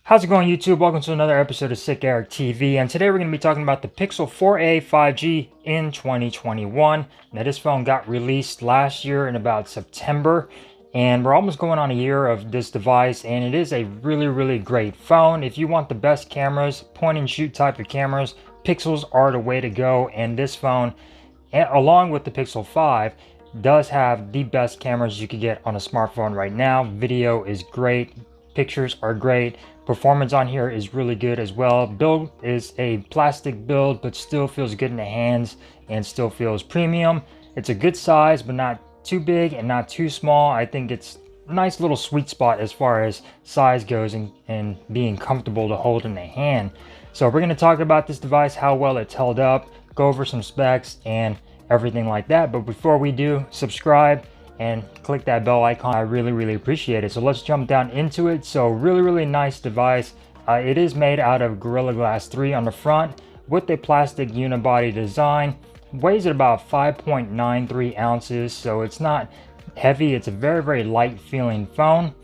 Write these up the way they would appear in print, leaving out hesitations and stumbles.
How's it going, YouTube? Welcome to another episode of SicErik TV, and today we're going to be talking about the Pixel 4a 5G in 2021. Now, this phone got released last year in about September, and we're almost going on a year of this device, and it is a really great phone. If you want the best cameras, point and shoot type of cameras, Pixels are the way to go, and this phone, along with the Pixel 5, does have the best cameras you could get on a smartphone right now. Video is great, pictures are great, performance on here is really good as well. Build is a plastic build, but still feels good in the hands and still feels premium. It's a good size, but not too big and not too small. I think it's a nice little sweet spot as far as size goes and being comfortable to hold in the hand. So we're going to talk about this device, how well it's held up, go over some specs and everything like that. But before we do, subscribe and click that bell icon. I really appreciate it. So let's jump down into it. So really nice device. It is made out of Gorilla Glass 3 on the front with a plastic unibody design. Weighs at about 5.93 ounces, so it's not heavy. It's a very light feeling phone.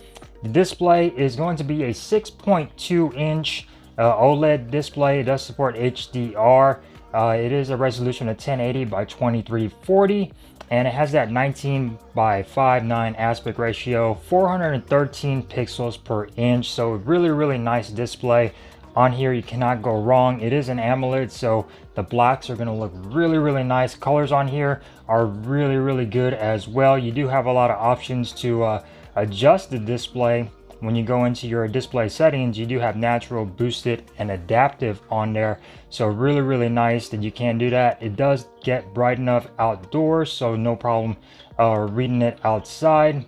The display is going to be a 6.2 inch OLED display. It does support HDR. It is a resolution of 1080 by 2340. And it has that 19:5:9 aspect ratio, 413 pixels per inch. So really nice display. On here, you cannot go wrong. It is an AMOLED, so the blacks are going to look really nice. Colors on here are really good as well. You do have a lot of options to adjust the display. When you go into your display settings, you do have natural, boosted, and adaptive on there. So really nice that you can do that. It does get bright enough outdoors, so no problem reading it outside.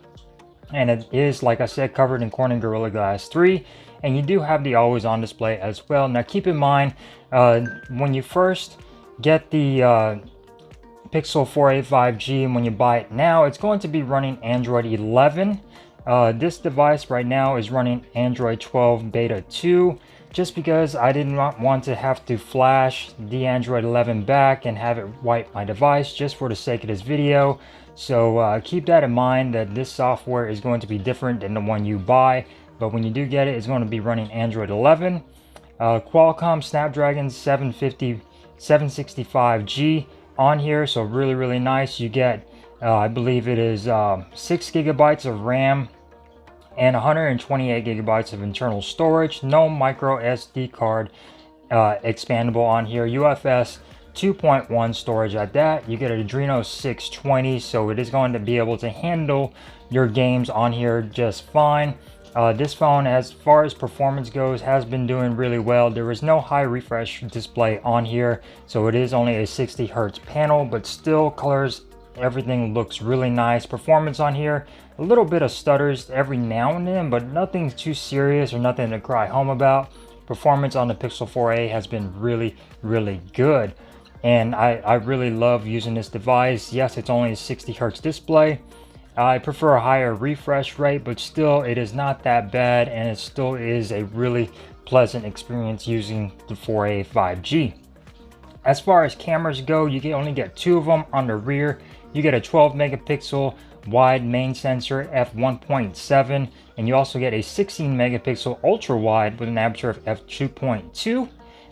And it is, like I said, covered in Corning Gorilla Glass 3. And you do have the always on display as well. Now keep in mind, when you first get the Pixel 4a 5G, and when you buy it now, it's going to be running Android 11. This device right now is running Android 12 Beta 2, just because I did not want to have to flash the Android 11 back and have it wipe my device just for the sake of this video. So keep that in mind, that this software is going to be different than the one you buy, but when you do get it, it's going to be running Android 11. Qualcomm Snapdragon 765G on here, so really nice. You get I believe it is 6 gigabytes of RAM and 128 gigabytes of internal storage. No micro SD card expandable on here. UFS 2.1 storage at that. You get an Adreno 620, so it is going to be able to handle your games on here just fine. This phone, as far as performance goes, has been doing really well. There is no high refresh display on here, so it is only a 60 hertz panel, but still colors, everything looks really nice. Performance on here, a little bit of stutters every now and then, but nothing too serious or nothing to cry home about. Performance on the Pixel 4a has been really good, and I really love using this device. Yes, it's only a 60 hertz display. I prefer a higher refresh rate, but still it is not that bad, and it still is a really pleasant experience using the 4a 5G. As far as cameras go, you can only get 2 of them on the rear. You get a 12 megapixel wide main sensor f1.7, and you also get a 16 megapixel ultra wide with an aperture of f2.2.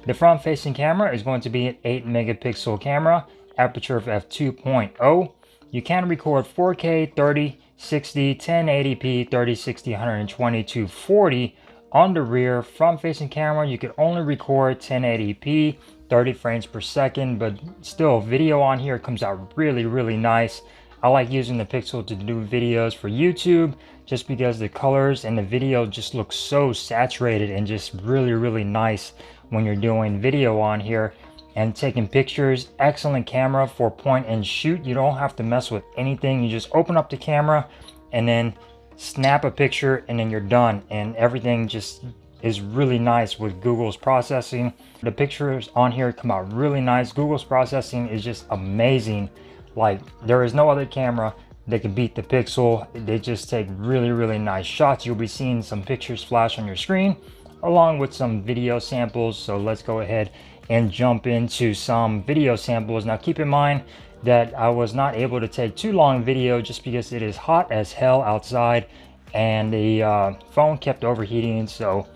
The front facing camera is going to be an 8 megapixel camera, aperture of f2.0. You can record 4K, 30, 60, 1080p, 30, 60, 120 to 40 on the rear. Front facing camera, you could only record 1080p, 30 frames per second, but still video on here comes out really nice. I like using the Pixel to do videos for YouTube just because the colors and the video just look so saturated and just really nice when you're doing video on here and taking pictures. Excellent camera for point and shoot. You don't have to mess with anything. You just open up the camera and then snap a picture and then you're done, and everything just is really nice with Google's processing. The pictures on here come out really nice. Google's processing is just amazing. Like, there is no other camera that can beat the Pixel. They just take really nice shots. You'll be seeing some pictures flash on your screen along with some video samples. So let's go ahead and jump into some video samples. Now keep in mind that I was not able to take too long video just because it is hot as hell outside and the phone kept overheating, so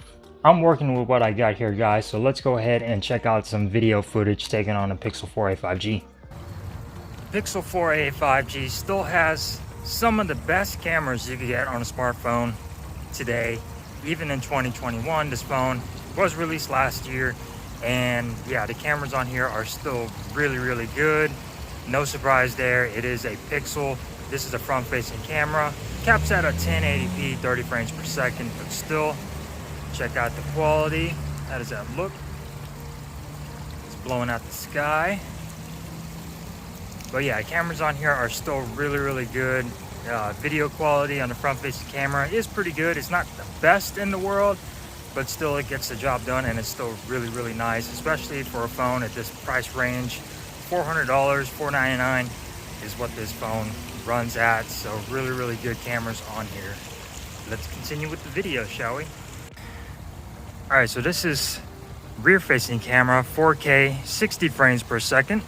I'm working with what I got here, guys, so let's go ahead and check out some video footage taken on a Pixel 4a 5G. Pixel 4a 5G still has some of the best cameras you could get on a smartphone today. Even in 2021, this phone was released last year, and yeah, the cameras on here are still really good. No surprise there, it is a Pixel. This is a front-facing camera, caps at a 1080p 30 frames per second, but still, check out the quality. How does that look? It's blowing out the sky. But yeah, cameras on here are still really good. Video quality on the front-facing camera is pretty good. It's not the best in the world, but still it gets the job done, and it's still really nice, especially for a phone at this price range. $400, $499 is what this phone runs at. So really good cameras on here. Let's continue with the video, shall we? All right, so this is rear-facing camera, 4K, 60 frames per second.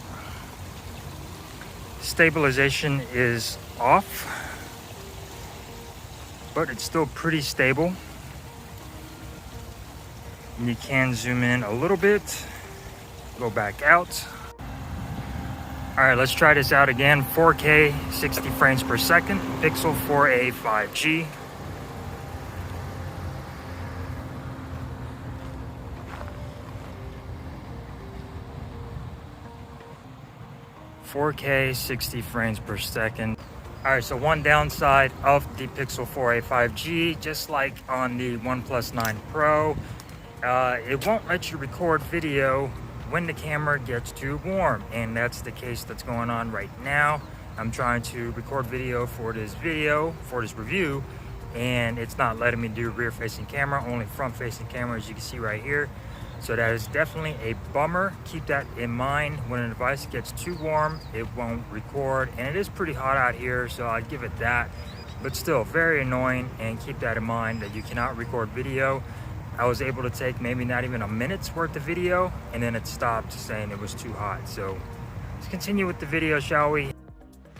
Stabilization is off, but it's still pretty stable. And you can zoom in a little bit, go back out. All right, let's try this out again. 4K, 60 frames per second, Pixel 4a 5G. .4K 60 frames per second. All right, so one downside of the Pixel 4a 5G, just like on the OnePlus 9 Pro, it won't let you record video when the camera gets too warm, and that's the case that's going on right now. I'm trying to record video, for this review, and it's not letting me do rear-facing camera, only front-facing camera, as you can see right here. So that is definitely a bummer. Keep that in mind. When a device gets too warm, it won't record, and it is pretty hot out here, so I'd give it that. But still, very annoying, and keep that in mind that you cannot record video. I was able to take maybe not even a minute's worth of video, and then it stopped saying it was too hot. So let's continue with the video, shall we?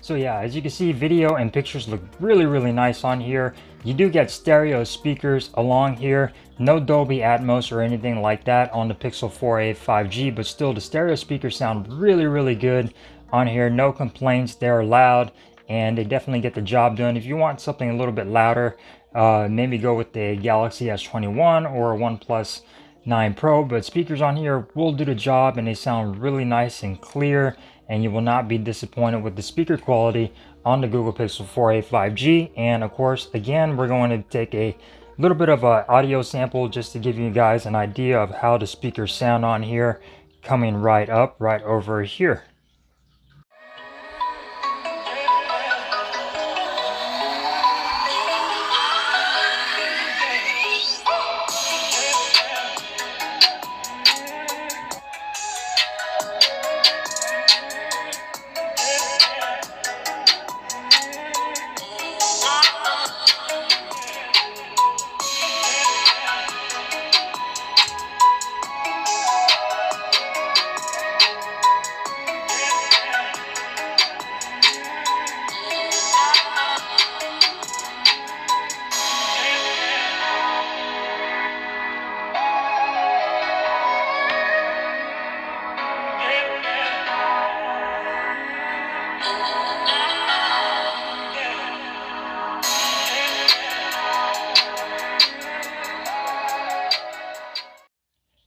So yeah, as you can see, video and pictures look really nice on here. You do get stereo speakers along here. No Dolby Atmos or anything like that on the Pixel 4a 5G, but still the stereo speakers sound really good on here. No complaints, they're loud, and they definitely get the job done. If you want something a little bit louder, maybe go with the Galaxy S21 or OnePlus 9 Pro, but speakers on here will do the job, and they sound really nice and clear, and you will not be disappointed with the speaker quality on the Google Pixel 4a 5G. And of course, again, we're going to take a little bit of an audio sample just to give you guys an idea of how the speakers sound on here, coming right over here.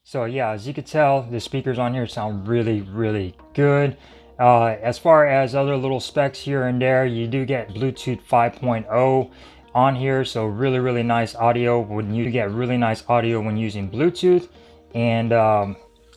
So yeah, as you can tell, the speakers on here sound really good. As far as other little specs here and there, you do get Bluetooth 5.0 on here, so really nice audio. When you get really nice audio when using Bluetooth. And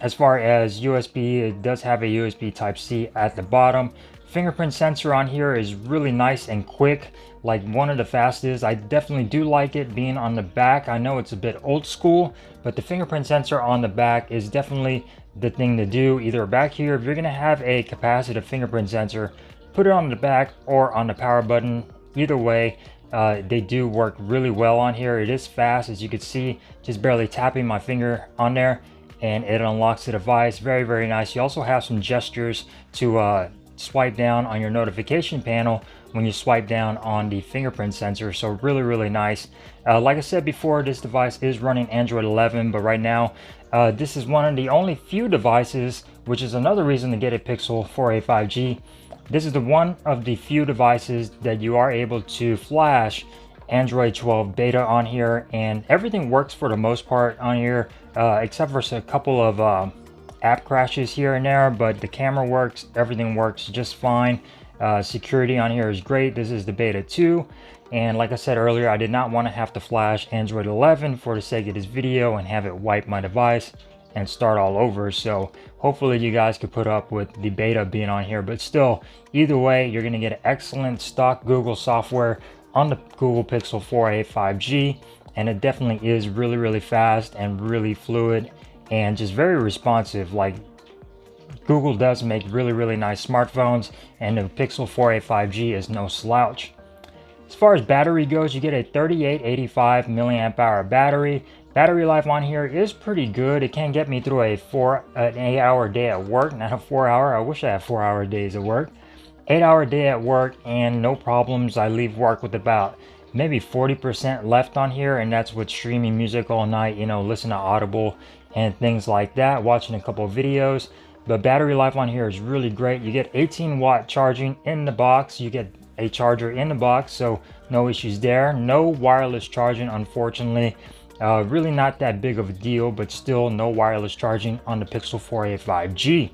as far as USB, it does have a USB Type-C at the bottom. Fingerprint sensor on here is really nice and quick, like one of the fastest. I definitely do like it being on the back. I know it's a bit old school, but the fingerprint sensor on the back is definitely the thing to do. Either back here, if you're gonna have a capacitive fingerprint sensor, put it on the back or on the power button. Either way, they do work really well on here. It is fast, as you can see, just barely tapping my finger on there and it unlocks the device. Very nice. You also have some gestures to swipe down on your notification panel when you swipe down on the fingerprint sensor. So really nice. Like I said before, this device is running Android 11, but right now this is one of the only few devices, which is another reason to get a Pixel 4a 5G. This is the one of the few devices that you are able to flash Android 12 beta on here, and everything works for the most part on here, except for a couple of app crashes here and there, but the camera works, everything works just fine. Security on here is great. This is the beta 2, and like I said earlier, I did not want to have to flash Android 11 for the sake of this video and have it wipe my device and start all over. So hopefully you guys could put up with the beta being on here, but still, either way, you're going to get excellent stock Google software on the Google Pixel 4a 5G, and it definitely is really fast and really fluid and just very responsive. Like, Google does make really nice smartphones, and the Pixel 4a 5G is no slouch. As far as battery goes, you get a 3885 milliamp hour battery. Battery life on here is pretty good. It can get me through an 8-hour day at work, not a 4-hour. I wish I had 4-hour days at work. 8-hour day at work and no problems. I leave work with about maybe 40% left on here, and that's with streaming music all night, you know, listen to Audible and things like that, watching a couple of videos. But battery life on here is really great. You get 18-watt charging in the box. You get a charger in the box, so no issues there. No wireless charging, unfortunately. Really not that big of a deal, but still no wireless charging on the Pixel 4a 5G.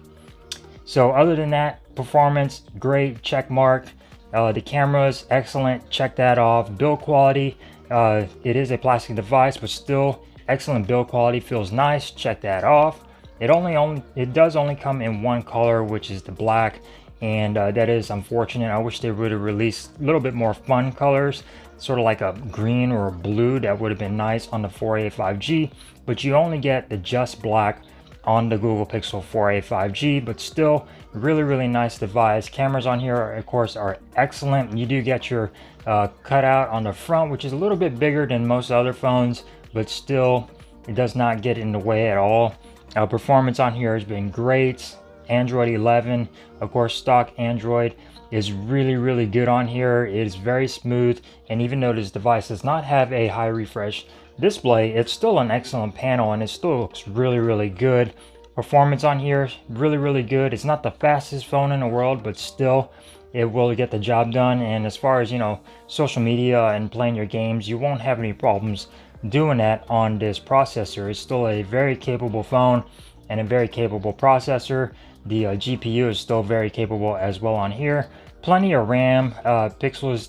So other than that, performance great, check mark. The camera's excellent, check that off. Build quality, it is a plastic device, but still excellent build quality, feels nice, check that off. It does only come in one color, which is the black, and that is unfortunate. I wish they would have released a little bit more fun colors, sort of like a green or a blue. That would have been nice on the 4a 5G, but you only get the just black on the Google Pixel 4a 5G, but still really nice device. Cameras on here of course are excellent. You do get your cutout on the front, which is a little bit bigger than most other phones, but still it does not get in the way at all. Performance on here has been great. Android 11, of course, stock Android is really good on here. It is very smooth, and even though this device does not have a high refresh display, it's still an excellent panel, and it still looks really good. Performance on here really good. It's not the fastest phone in the world, but still it will get the job done. And as far as, you know, social media and playing your games, you won't have any problems doing that on this processor. It's still a very capable phone and a very capable processor. The GPU is still very capable as well on here. Plenty of RAM. Pixels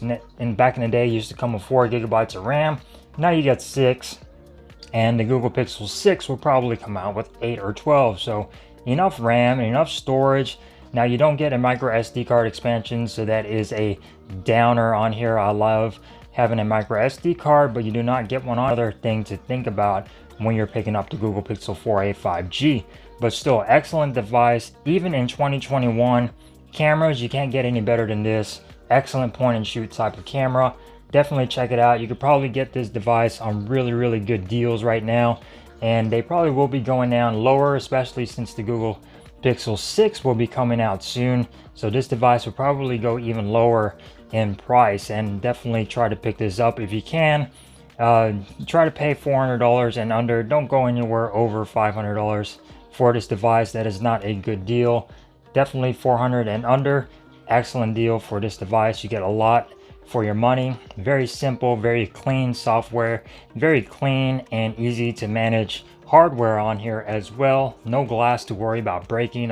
back in the day used to come with 4 gigabytes of RAM. Now you get 6, and the Google Pixel 6 will probably come out with 8 or 12. So enough RAM, enough storage. Now you don't get a micro SD card expansion, so that is a downer on here. I love having a micro SD card, but you do not get one. Other thing to think about when you're picking up the Google Pixel 4a 5G. But still, excellent device, even in 2021. Cameras, you can't get any better than this. Excellent point and shoot type of camera. Definitely check it out. You could probably get this device on really good deals right now, and they probably will be going down lower, especially since the Google Pixel 6 will be coming out soon. So this device will probably go even lower in price, and definitely try to pick this up if you can. Try to pay $400 and under. Don't go anywhere over $500 for this device. That is not a good deal. Definitely $400 and under, excellent deal for this device. You get a lot for your money. Very simple, very clean software, very clean and easy to manage hardware on here as well. No glass to worry about breaking.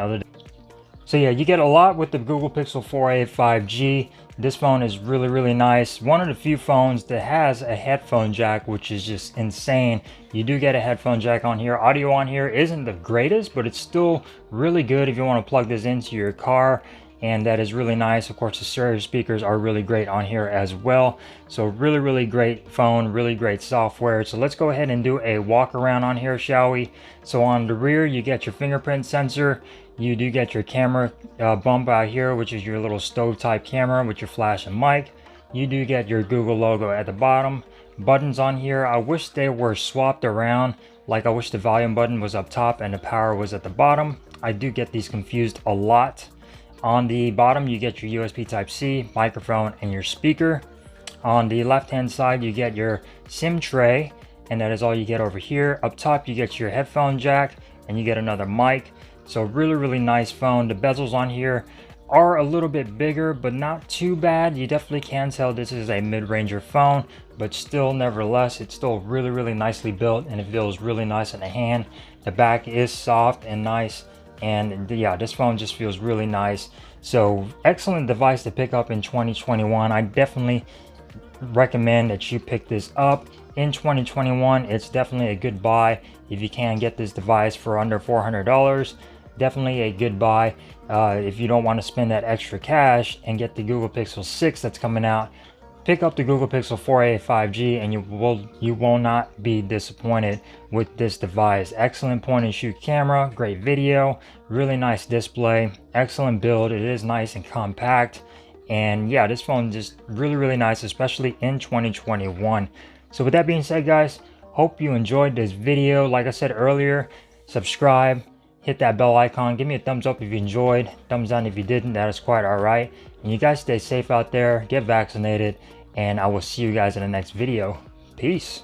So yeah, you get a lot with the Google Pixel 4a 5G. This phone is really nice. One of the few phones that has a headphone jack, which is just insane. You do get a headphone jack on here. Audio on here isn't the greatest, but it's still really good if you want to plug this into your car, and that is really nice. Of course, the stereo speakers are really great on here as well. So really great phone, really great software. So let's go ahead and do a walk around on here, shall we? So on the rear, you get your fingerprint sensor. You do get your camera bump out here, which is your little stove type camera with your flash and mic. You do get your Google logo at the bottom. Buttons on here, I wish they were swapped around. Like, I wish the volume button was up top and the power was at the bottom. I do get these confused a lot. On the bottom, you get your USB Type-C, microphone, and your speaker. On the left-hand side, you get your SIM tray, and that is all you get over here. Up top, you get your headphone jack, and you get another mic. So really nice phone. The bezels on here are a little bit bigger, but not too bad. You definitely can tell this is a mid-ranger phone, but still, nevertheless, it's still really nicely built, and it feels really nice in the hand. The back is soft and nice, and yeah, this phone just feels really nice. So excellent device to pick up in 2021. I definitely recommend that you pick this up in 2021. It's definitely a good buy if you can get this device for under $400. Definitely a good buy. If you don't want to spend that extra cash and get the Google Pixel 6 that's coming out, pick up the Google Pixel 4a 5G, and you will not be disappointed with this device. Excellent point and shoot camera, great video, really nice display, excellent build. It is nice and compact, and yeah, this phone just really nice, especially in 2021. So with that being said, guys, hope you enjoyed this video. Like I said earlier, subscribe, hit that bell icon, give me a thumbs up if you enjoyed, thumbs down if you didn't, that is quite all right. And you guys stay safe out there, get vaccinated, and I will see you guys in the next video. Peace.